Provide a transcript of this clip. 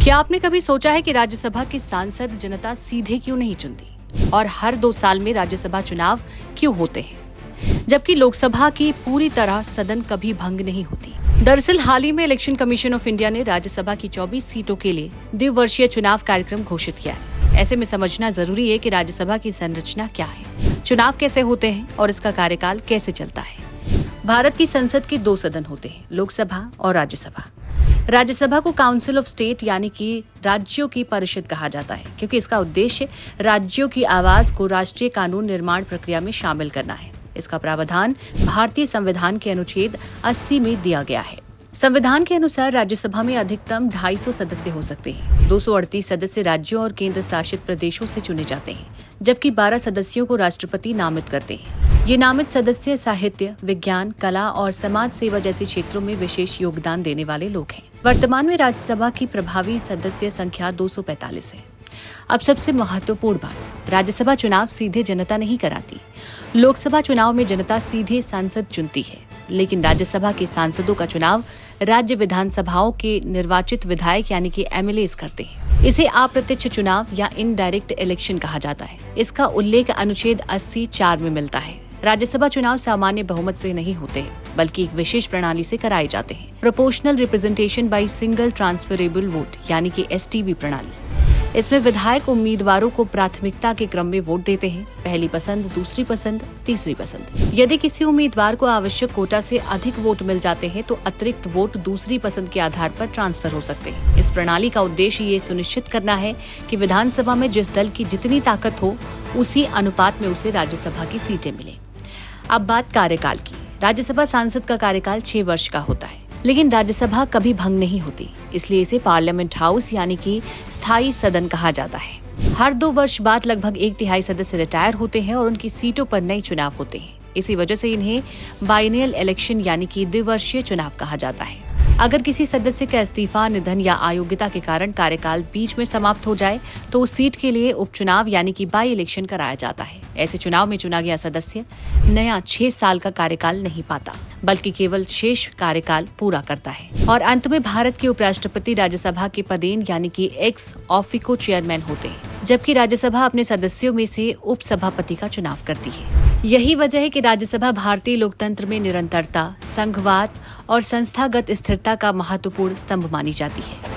क्या आपने कभी सोचा है कि राज्यसभा के सांसद जनता सीधे क्यों नहीं चुनती और हर 2 साल में राज्यसभा चुनाव क्यों होते हैं, जबकि लोकसभा की पूरी तरह सदन कभी भंग नहीं होती। दरअसल हाल ही में इलेक्शन कमीशन ऑफ इंडिया ने राज्यसभा की 24 सीटों के लिए द्विवर्षीय चुनाव कार्यक्रम घोषित किया है। ऐसे में समझना जरूरी है कि राज्यसभा की संरचना क्या है, चुनाव कैसे होते हैं और इसका कार्यकाल कैसे चलता है। भारत की संसद के 2 सदन होते हैं, लोकसभा और राज्यसभा। राज्यसभा को काउंसिल ऑफ स्टेट यानी कि राज्यों की परिषद कहा जाता है, क्योंकि इसका उद्देश्य राज्यों की आवाज को राष्ट्रीय कानून निर्माण प्रक्रिया में शामिल करना है। इसका प्रावधान भारतीय संविधान के अनुच्छेद 80 में दिया गया है। संविधान के अनुसार राज्यसभा में अधिकतम 250 सदस्य हो सकते हैं। 238 सदस्य राज्यों और केंद्र शासित प्रदेशों से चुने जाते हैं, जबकि 12 सदस्यों को राष्ट्रपति नामित करते हैं। ये नामित सदस्य साहित्य, विज्ञान, कला और समाज सेवा जैसे क्षेत्रों में विशेष योगदान देने वाले लोग हैं। वर्तमान में राज्यसभा की प्रभावी सदस्य संख्या 245 है। अब सबसे महत्वपूर्ण बात, राज्यसभा चुनाव सीधे जनता नहीं कराती। लोकसभा चुनाव में जनता सीधे सांसद चुनती है, लेकिन राज्यसभा के सांसदों का चुनाव राज्य विधानसभाओं के निर्वाचित विधायक यानी कि एमएलएस करते हैं। इसे अप्रत्यक्ष चुनाव या इनडायरेक्ट इलेक्शन कहा जाता है। इसका उल्लेख अनुच्छेद 80(4) में मिलता है। राज्यसभा चुनाव सामान्य बहुमत से नहीं होते, बल्कि एक विशेष प्रणाली से कराए जाते हैं, proportional representation by single transferable vote यानी कि एसटीवी प्रणाली। इसमें विधायक उम्मीदवारों को प्राथमिकता के क्रम में वोट देते हैं, पहली पसंद, दूसरी पसंद, तीसरी पसंद। यदि किसी उम्मीदवार को आवश्यक कोटा से अधिक वोट मिल जाते हैं तो अतिरिक्त वोट दूसरी पसंद के आधार पर ट्रांसफर हो सकते हैं। इस प्रणाली का उद्देश्य ये सुनिश्चित करना है कि विधानसभा में जिस दल की जितनी ताकत हो, उसी अनुपात में उसे राज्यसभा की सीटें मिले। अब बात कार्यकाल की। राज्यसभा सांसद का कार्यकाल 6 वर्ष का होता है, लेकिन राज्यसभा कभी भंग नहीं होती, इसलिए इसे पार्लियामेंट हाउस यानी कि स्थायी सदन कहा जाता है। हर 2 वर्ष बाद लगभग 1/3 सदस्य रिटायर होते हैं और उनकी सीटों पर नए चुनाव होते हैं। इसी वजह से इन्हें बाइनियल इलेक्शन यानी कि द्विवर्षीय चुनाव कहा जाता है। अगर किसी सदस्य का इस्तीफा, निधन या अयोग्यता के कारण कार्यकाल बीच में समाप्त हो जाए तो उस सीट के लिए उपचुनाव यानी कि बाई इलेक्शन कराया जाता है। ऐसे चुनाव में चुना गया सदस्य नया 6 साल का कार्यकाल नहीं पाता, बल्कि केवल शेष कार्यकाल पूरा करता है। और अंत में भारत के उपराष्ट्रपति राज्यसभा के पदेन यानी कि एक्स ऑफिको चेयरमैन होते हैं, जबकि राज्यसभा अपने सदस्यों में से उपसभापति का चुनाव करती है। यही वजह है कि राज्यसभा भारतीय लोकतंत्र में निरंतरता, संघवाद और संस्थागत स्थिरता का महत्वपूर्ण स्तंभ मानी जाती है।